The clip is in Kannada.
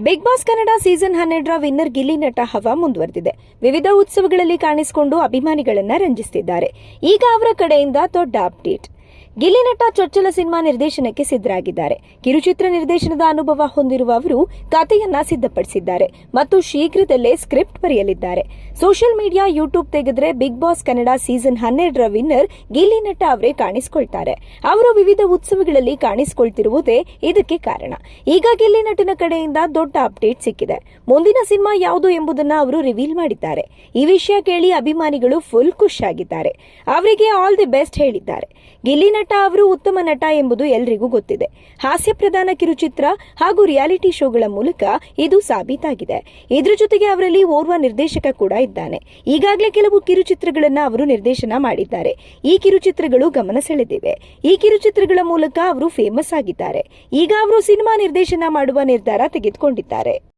ಬಿಗ್ ಬಾಸ್ ಕನ್ನಡ ಸೀಸನ್ 12ರ ವಿನ್ನರ್ ಗಿಲ್ಲಿ ನಟ ಹವಾ ಮುಂದುವರೆದಿದೆ. ವಿವಿಧ ಉತ್ಸವಗಳಲ್ಲಿ ಕಾಣಿಸಿಕೊಂಡು ಅಭಿಮಾನಿಗಳನ್ನ ರಂಜಿಸುತ್ತಿದ್ದಾರೆ. ಈಗ ಅವರ ಕಡೆಯಿಂದ ದೊಡ್ಡ ಅಪ್ಡೇಟ್. ಗಿಲ್ಲಿ ನಟ ಚೊಚ್ಚಲ ಸಿನಿಮಾ ನಿರ್ದೇಶನಕ್ಕೆ ಸಿದ್ಧರಾಗಿದ್ದಾರೆ. ಕಿರುಚಿತ್ರ ನಿರ್ದೇಶನದ ಅನುಭವ ಹೊಂದಿರುವ ಅವರು ಕಥೆಯನ್ನ ಸಿದ್ಧಪಡಿಸಿದ್ದಾರೆ ಮತ್ತು ಶೀಘ್ರದಲ್ಲೇ ಸ್ಕ್ರಿಪ್ಟ್ ಬರೆಯಲಿದ್ದಾರೆ. ಸೋಷಿಯಲ್ ಮೀಡಿಯಾ, ಯೂಟ್ಯೂಬ್ ತೆಗೆದ್ರೆ ಬಿಗ್ ಬಾಸ್ ಕನ್ನಡ ಸೀಸನ್ 12ರ ವಿನ್ನರ್ ಗಿಲ್ಲಿ ನಟ ಅವರೇ ಕಾಣಿಸಿಕೊಳ್ತಾರೆ. ಅವರು ವಿವಿಧ ಉತ್ಸವಗಳಲ್ಲಿ ಕಾಣಿಸಿಕೊಳ್ತಿರುವುದೇ ಇದಕ್ಕೆ ಕಾರಣ. ಈಗ ಗಿಲ್ಲಿ ನಟನ ಕಡೆಯಿಂದ ದೊಡ್ಡ ಅಪ್ಡೇಟ್ ಸಿಕ್ಕಿದೆ. ಮುಂದಿನ ಸಿನಿಮಾ ಯಾವುದು ಎಂಬುದನ್ನು ಅವರು ರಿವೀಲ್ ಮಾಡಿದ್ದಾರೆ. ಈ ವಿಷಯ ಕೇಳಿ ಅಭಿಮಾನಿಗಳು ಫುಲ್ ಖುಷಿಯಾಗಿದ್ದಾರೆ. ಅವರಿಗೆ ಆಲ್ ದಿ ಬೆಸ್ಟ್ ಹೇಳಿದ್ದಾರೆ. ಗಿಲ್ಲಿ ನಟ ಅವರು ಉತ್ತಮ ನಟ ಎಂಬುದು ಎಲ್ಲರಿಗೂ ಗೊತ್ತಿದೆ. ಹಾಸ್ಯ ಪ್ರಧಾನ ಕಿರುಚಿತ್ರ ಹಾಗೂ ರಿಯಾಲಿಟಿ ಶೋಗಳ ಮೂಲಕ ಇದು ಸಾಬೀತಾಗಿದೆ. ಇದರ ಜೊತೆಗೆ ಅವರಲ್ಲಿ ಓರ್ವ ನಿರ್ದೇಶಕ ಕೂಡ ಇದ್ದಾನೆ. ಈಗಾಗಲೇ ಕೆಲವು ಕಿರುಚಿತ್ರಗಳನ್ನು ಅವರು ನಿರ್ದೇಶನ ಮಾಡಿದ್ದಾರೆ. ಈ ಕಿರುಚಿತ್ರಗಳು ಗಮನ ಸೆಳೆದಿವೆ. ಈ ಕಿರುಚಿತ್ರಗಳ ಮೂಲಕ ಅವರು ಫೇಮಸ್ ಆಗಿದ್ದಾರೆ. ಈಗ ಅವರು ಸಿನಿಮಾ ನಿರ್ದೇಶನ ಮಾಡುವ ನಿರ್ಧಾರ ತೆಗೆದುಕೊಂಡಿದ್ದಾರೆ.